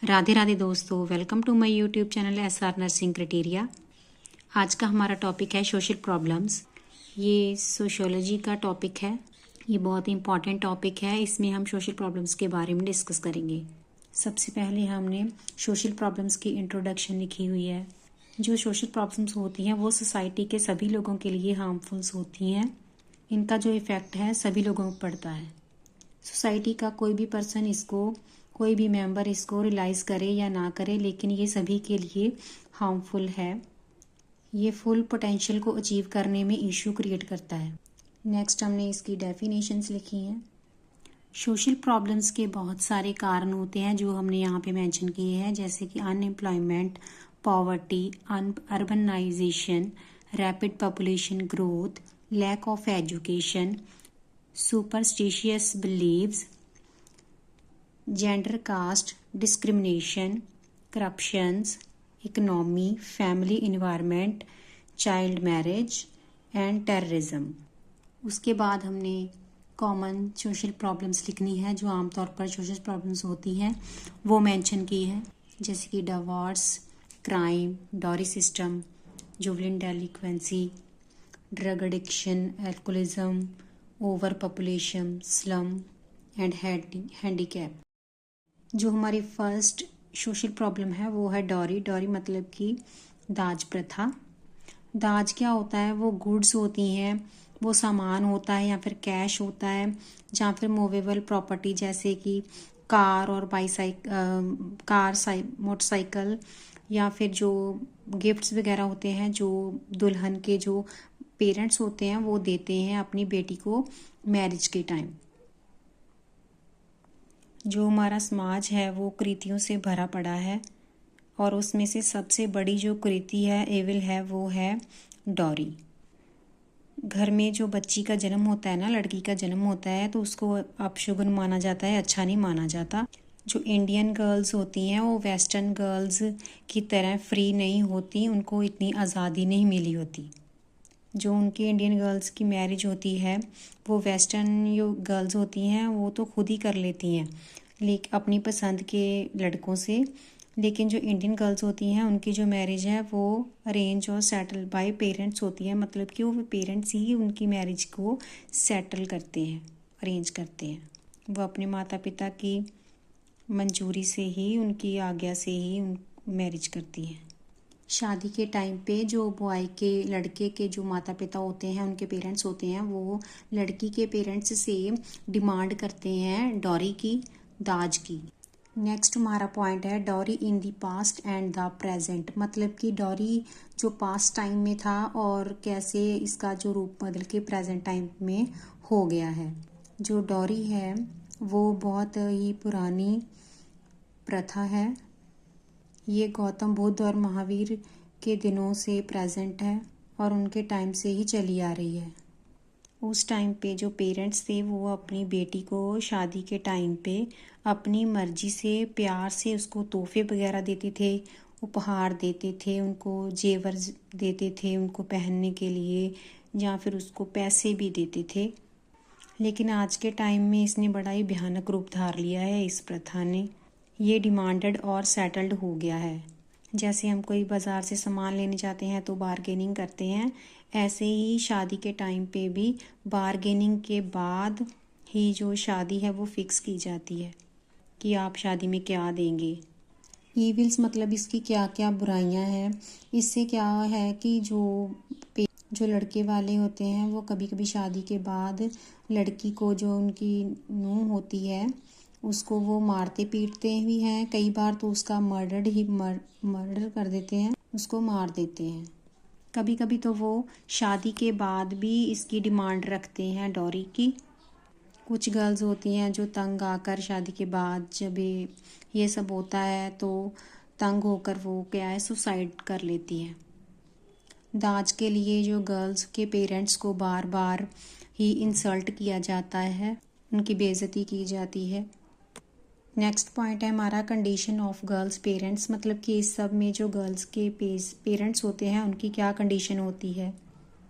राधे राधे दोस्तों, welcome to my YouTube channel SR nursing criteria. आज का हमारा टॉपिक है सोशल प्रॉब्लम्स। ये सोशियोलॉजी का टॉपिक है। ये बहुत ही इंपॉर्टेंट टॉपिक है। इसमें हम सोशल प्रॉब्लम्स के बारे में डिस्कस करेंगे। सबसे पहले हमने सोशल प्रॉब्लम्स की इंट्रोडक्शन लिखी हुई है। जो सोशल प्रॉब्लम्स होती हैं वो सोसाइटी के सभी लोगों के लिए हार्मफुल्स होती हैं। इनका जो इफ़ेक्ट है सभी लोगों पर पड़ता है। सोसाइटी का कोई भी मेंबर इसको रियलाइज़ करे या ना करे, लेकिन ये सभी के लिए हार्मफुल है। ये फुल पोटेंशियल को अचीव करने में इशू क्रिएट करता है। नेक्स्ट हमने इसकी डेफिनेशंस लिखी हैं। सोशल प्रॉब्लम्स के बहुत सारे कारण होते हैं जो हमने यहाँ पे मेंशन किए हैं, जैसे कि unemployment, poverty, urbanisation, rapid population growth, lack of education, superstitious believes, gender caste discrimination, corruptions, economy, family environment, child marriage and terrorism. उसके बाद हमने कॉमन सोशल प्रॉब्लम्स लिखनी है जो आमतौर पर सोशल प्रॉब्लम्स होती हैं वो मेंशन की है, जैसे कि divorce, crime, dowry system, juvenile delinquency, drug addiction, alcoholism, over population, slum and handicap. जो हमारी फर्स्ट सोशल प्रॉब्लम है वो है डॉरी मतलब कि दाज प्रथा। दाज क्या होता है? वो गुड्स होती हैं, वो सामान होता है या फिर कैश होता है, या फिर मूवेबल प्रॉपर्टी जैसे कि कार और मोटरसाइकिल, या फिर जो गिफ्ट्स वगैरह होते हैं जो दुल्हन के जो पेरेंट्स होते हैं वो देते हैं अपनी बेटी को मैरिज के टाइम। जो हमारा समाज है वो कुरीतियों से भरा पड़ा है और उसमें से सबसे बड़ी जो कुरीति है, एविल है, वो है डॉरी। घर में जो बच्ची का जन्म होता है ना, लड़की का जन्म होता है, तो उसको अपशगुन माना जाता है, अच्छा नहीं माना जाता। जो इंडियन गर्ल्स होती हैं वो वेस्टर्न गर्ल्स की तरह फ्री नहीं होती, उनको इतनी आज़ादी नहीं मिली होती। जो उनकी इंडियन गर्ल्स की मैरिज होती है वो वेस्टर्न जो गर्ल्स होती हैं वो तो खुद ही कर लेती हैं लेकिन अपनी पसंद के लड़कों से, लेकिन जो इंडियन गर्ल्स होती हैं उनकी जो मैरिज है वो अरेंज और सेटल बाय पेरेंट्स होती है, मतलब कि वो पेरेंट्स ही उनकी मैरिज को सेटल करते हैं, अरेंज करते हैं। वो अपने माता पिता की मंजूरी से ही, उनकी आज्ञा से ही मैरिज करती हैं। शादी के टाइम पे जो लड़के के जो माता पिता होते हैं, उनके पेरेंट्स होते हैं, वो लड़की के पेरेंट्स से डिमांड करते हैं डॉरी की, दाज की। नेक्स्ट हमारा पॉइंट है dowry in the past and the present, मतलब कि डॉरी जो पास्ट टाइम में था और कैसे इसका जो रूप बदल के प्रेजेंट टाइम में हो गया है। जो डॉरी है वो बहुत ही पुरानी प्रथा है। ये गौतम बुद्ध और महावीर के दिनों से प्रेजेंट है और उनके टाइम से ही चली आ रही है। उस टाइम पे जो पेरेंट्स थे वो अपनी बेटी को शादी के टाइम पे अपनी मर्जी से प्यार से उसको तोहफे वगैरह देते थे, उपहार देते थे, उनको जेवर देते थे उनको पहनने के लिए, या फिर उसको पैसे भी देते थे। लेकिन आज के टाइम में इसने बड़ा ही भयानक रूप धार लिया है। इस प्रथा ने ये डिमांडेड और सेटल्ड हो गया है। जैसे हम कोई बाज़ार से सामान लेने जाते हैं तो बारगेनिंग करते हैं, ऐसे ही शादी के टाइम पे भी बारगेनिंग के बाद ही जो शादी है वो फिक्स की जाती है कि आप शादी में क्या देंगे। ईविल्स मतलब इसकी क्या क्या बुराइयां हैं। इससे क्या है कि जो लड़के वाले होते हैं वो कभी कभी शादी के बाद लड़की को, जो उनकी नूंह होती है, उसको वो मारते पीटते भी हैं, कई बार तो उसका मर्डर कर देते हैं, उसको मार देते हैं। कभी कभी तो वो शादी के बाद भी इसकी डिमांड रखते हैं डॉरी की। कुछ गर्ल्स होती हैं जो तंग आकर शादी के बाद जब ये सब होता है तो तंग होकर वो क्या है, सुसाइड कर लेती हैं। दाज के लिए जो गर्ल्स के पेरेंट्स को बार बार ही इंसल्ट किया जाता है, उनकी बेइज्जती की जाती है। नेक्स्ट पॉइंट है हमारा कंडीशन ऑफ गर्ल्स पेरेंट्स, मतलब कि इस सब में जो गर्ल्स के पेरेंट्स होते हैं उनकी क्या कंडीशन होती है।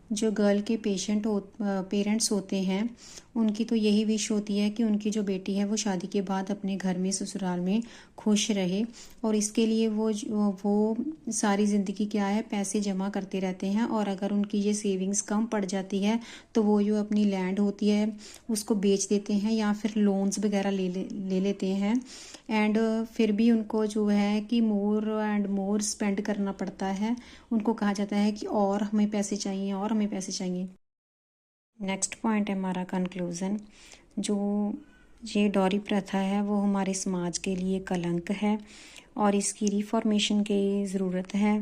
जो गर्ल के पेरेंट्स होते हैं उनकी तो यही विश होती है कि उनकी जो बेटी है वो शादी के बाद अपने घर में ससुराल में खुश रहे, और इसके लिए वो सारी ज़िंदगी क्या है पैसे जमा करते रहते हैं। और अगर उनकी ये सेविंग्स कम पड़ जाती है तो वो जो अपनी लैंड होती है उसको बेच देते हैं या फिर लोन्स वगैरह ले लेते हैं। एंड फिर भी उनको जो है कि मोर एंड मोर स्पेंड करना पड़ता है। उनको कहा जाता है कि और हमें पैसे चाहिए, और हमें पैसे चाहिए। नेक्स्ट पॉइंट है हमारा कंक्लूज़न। जो ये डॉरी प्रथा है वो हमारे समाज के लिए कलंक है और इसकी रिफॉर्मेशन की ज़रूरत है।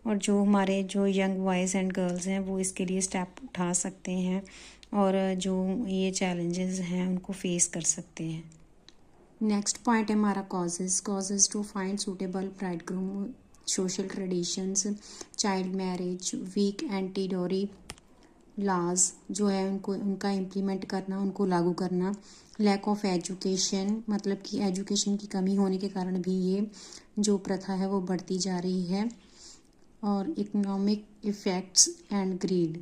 और जो हमारे जो यंग बॉयज़ एंड गर्ल्स हैं वो इसके लिए स्टेप उठा सकते हैं और जो ये चैलेंजेस हैं उनको फेस कर सकते हैं। नेक्स्ट पॉइंट है हमारा causes to find suitable bridegroom, social traditions, child marriage, weak anti dowry laws जो है उनको उनका इम्प्लीमेंट करना, उनको लागू करना, लैक ऑफ एजुकेशन मतलब कि एजुकेशन की कमी होने के कारण भी ये जो प्रथा है वो बढ़ती जा रही है, और economic effects and greed.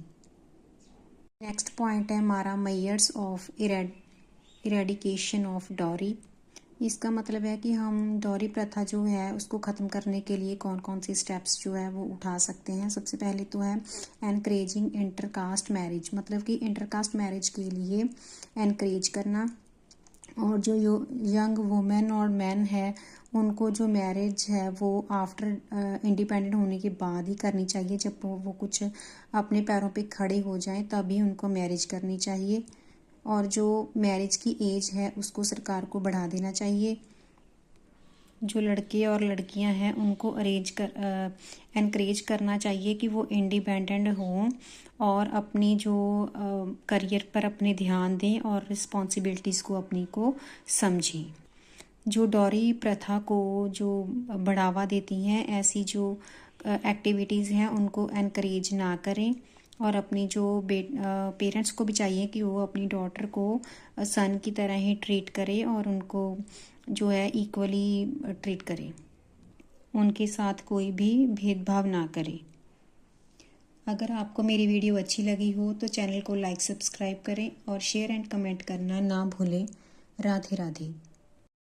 Next point है हमारा measures of eradication of dowry. इसका मतलब है कि हम डॉरी प्रथा जो है उसको ख़त्म करने के लिए कौन कौन सी स्टेप्स जो है वो उठा सकते हैं। सबसे पहले तो है एनकरेजिंग इंटरकास्ट मैरिज, मतलब कि इंटरकास्ट मैरिज के लिए एनकरेज करना। और जो यंग वुमेन और मैन है उनको जो मैरिज है वो आफ्टर इंडिपेंडेंट होने के बाद ही करनी चाहिए। जब वो कुछ अपने पैरों पे खड़े हो जाएं तभी उनको मैरिज करनी चाहिए। और जो मैरिज की एज है उसको सरकार को बढ़ा देना चाहिए। जो लड़के और लड़कियां हैं उनको एनकरेज करना चाहिए कि वो इंडिपेंडेंट हों और अपनी जो करियर पर अपने ध्यान दें और रिस्पॉन्सिबिलिटीज़ को अपनी को समझें। जो डॉरी प्रथा को जो बढ़ावा देती हैं ऐसी जो एक्टिविटीज़ हैं उनको एनकरेज ना करें। और अपनी जो पेरेंट्स को भी चाहिए कि वो अपनी डॉटर को सन की तरह ही ट्रीट करें और उनको जो है इक्वली ट्रीट करें, उनके साथ कोई भी भेदभाव ना करें। अगर आपको मेरी वीडियो अच्छी लगी हो तो चैनल को लाइक सब्सक्राइब करें और शेयर एंड कमेंट करना ना भूलें। राधे राधे।